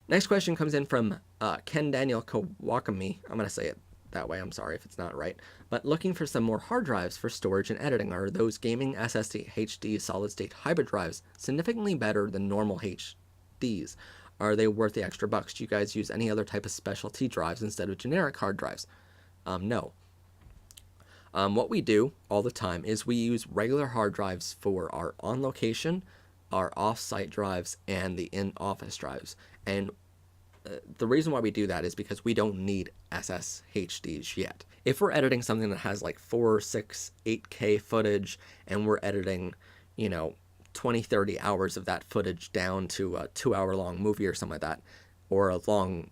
Next question comes in from Ken Daniel Kawakami. I'm going to say it that way. I'm sorry if it's not right. But looking for some more hard drives for storage and editing. Are those gaming SSHD solid-state hybrid drives significantly better than normal HDs? Are they worth the extra bucks? Do you guys use any other type of specialty drives instead of generic hard drives? No. What we do all the time is we use regular hard drives for our on-location, our off-site drives, and the in-office drives. And the reason why we do that is because we don't need SSHDs yet. If we're editing something that has like 4, 6, 8K footage, and we're editing, 20, 30 hours of that footage down to a 2-hour-long movie or something like that, or a long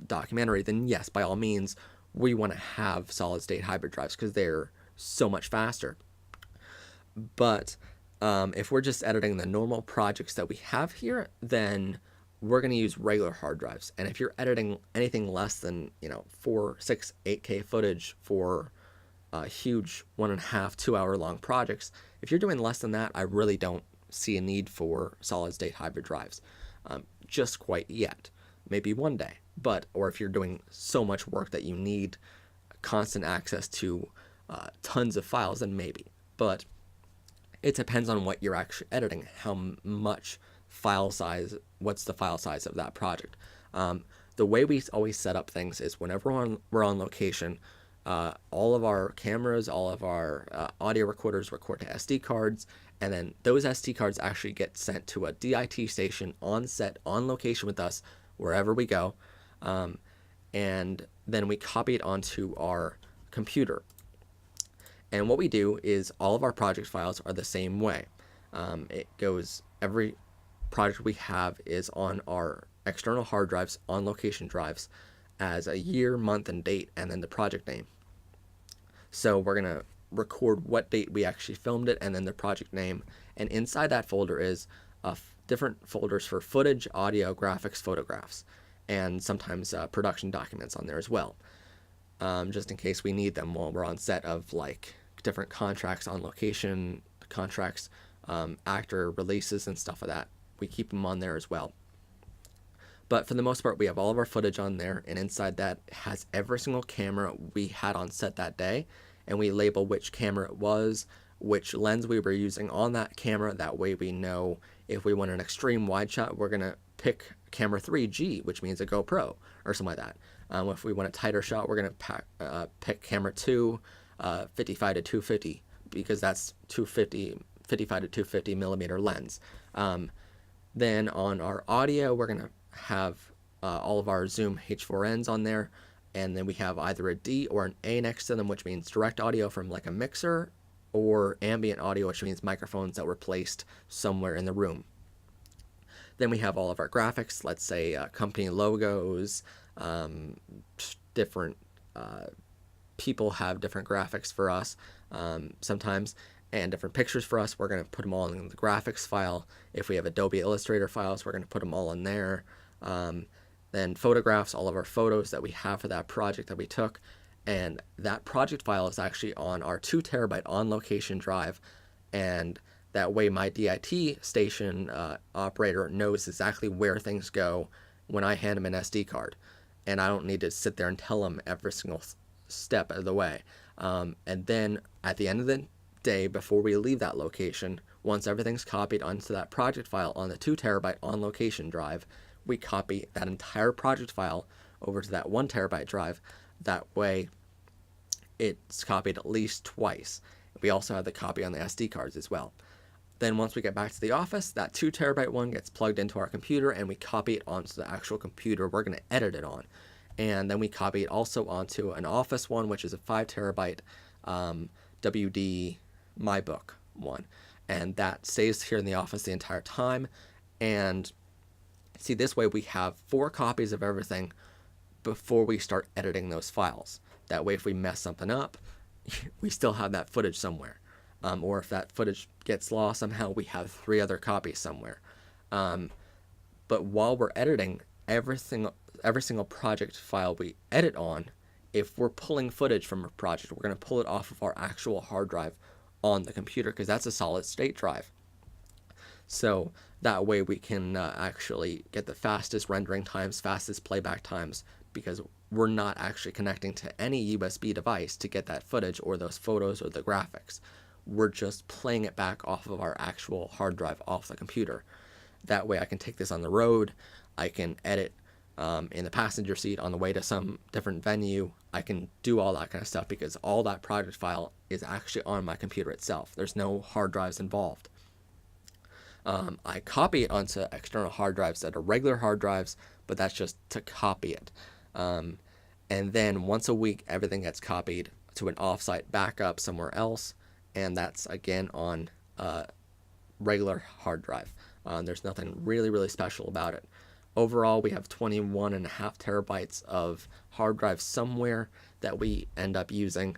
documentary, then yes, by all means, we want to have solid-state hybrid drives because they're so much faster. But if we're just editing the normal projects that we have here, then we're going to use regular hard drives. And if you're editing anything less than 4, 6, 8K footage for huge 1.5, 2-hour long projects, if you're doing less than that, I really don't see a need for solid-state hybrid drives just quite yet. Maybe one day. But, or if you're doing so much work that you need constant access to tons of files, then maybe. But it depends on what you're actually editing, how much file size, what's the file size of that project. The way we always set up things is whenever we're on location, all of our cameras, all of our audio recorders record to SD cards, and then those SD cards actually get sent to a DIT station on set, on location with us, wherever we go, and then we copy it onto our computer. And what we do is all of our project files are the same way. Every project we have is on our external hard drives, on location drives, as a year, month, and date, and then the project name. So we're going to record what date we actually filmed it, and then the project name. And inside that folder is different folders for footage, audio, graphics, photographs, and sometimes production documents on there as well, just in case we need them while we're on set of like different contracts, on location contracts, actor releases and stuff like that. We keep them on there as well. But for the most part, we have all of our footage on there, and inside that has every single camera we had on set that day, and we label which camera it was, which lens we were using on that camera. That way we know if we want an extreme wide shot, we're going to pick camera 3G, which means a GoPro or something like that. If we want a tighter shot, we're going to pick camera 2, 55 to 250, because that's 55 to 250 millimeter lens. Then on our audio, we're going to have all of our Zoom H4Ns on there, and then we have either a D or an A next to them, which means direct audio from like a mixer, or ambient audio, which means microphones that were placed somewhere in the room. Then we have all of our graphics, let's say company logos, different people have different graphics for us sometimes, and different pictures for us. We're going to put them all in the graphics file. If we have Adobe Illustrator files, we're going to put them all in there. Then photographs, all of our photos that we have for that project that we took. And that project file is actually on our 2 terabyte on location drive. And that way my DIT station operator knows exactly where things go when I hand him an SD card. And I don't need to sit there and tell him every single step of the way. And then at the end of the day, before we leave that location, once everything's copied onto that project file on the 2 terabyte on location drive, we copy that entire project file over to that 1 terabyte drive. That way it's copied at least twice. We also have the copy on the SD cards as well. Then once we get back to the office, that 2 terabyte one gets plugged into our computer, and we copy it onto the actual computer we're going to edit it on. And then we copy it also onto an office one, which is a 5 terabyte WD MyBook one. And that stays here in the office the entire time. And see, this way we have 4 copies of everything before we start editing those files. That way if we mess something up, we still have that footage somewhere. Or if that footage gets lost somehow, we have 3 other copies somewhere. But while we're editing, every single project file we edit on, if we're pulling footage from a project, we're going to pull it off of our actual hard drive on the computer, because that's a solid state drive. So That way we can actually get the fastest rendering times, fastest playback times, because we're not actually connecting to any USB device to get that footage or those photos or the graphics. We're just playing it back off of our actual hard drive off the computer. That way I can take this on the road, I can edit in the passenger seat on the way to some different venue. I can do all that kind of stuff because all that project file is actually on my computer itself. There's no hard drives involved. I copy it onto external hard drives that are regular hard drives, but that's just to copy it. And then once a week, everything gets copied to an offsite backup somewhere else, and that's again on a regular hard drive. There's nothing really special about it. Overall, we have 21.5 terabytes of hard drive somewhere that we end up using.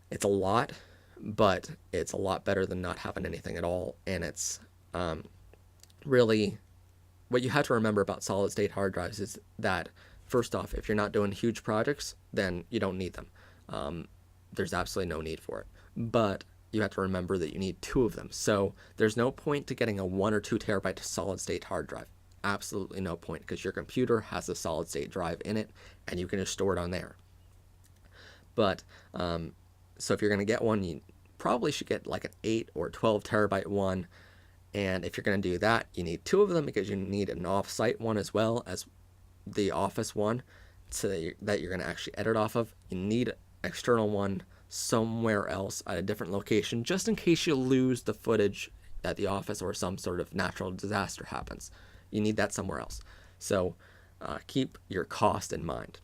It's a lot, but it's a lot better than not having anything at all, and it's really, what you have to remember about solid state hard drives is that, first off, if you're not doing huge projects, then you don't need them. There's absolutely no need for it. But you have to remember that you need 2 of them. So there's no point to getting a 1 or 2 terabyte solid state hard drive. Absolutely no point, because your computer has a solid state drive in it and you can just store it on there. But so if you're going to get one, you probably should get like an 8 or 12 terabyte one. And if you're going to do that, you need 2 of them, because you need an off-site one as well as the office one, so that you're going to actually edit off of. You need an external one somewhere else at a different location, just in case you lose the footage at the office or some sort of natural disaster happens. You need that somewhere else. So keep your cost in mind.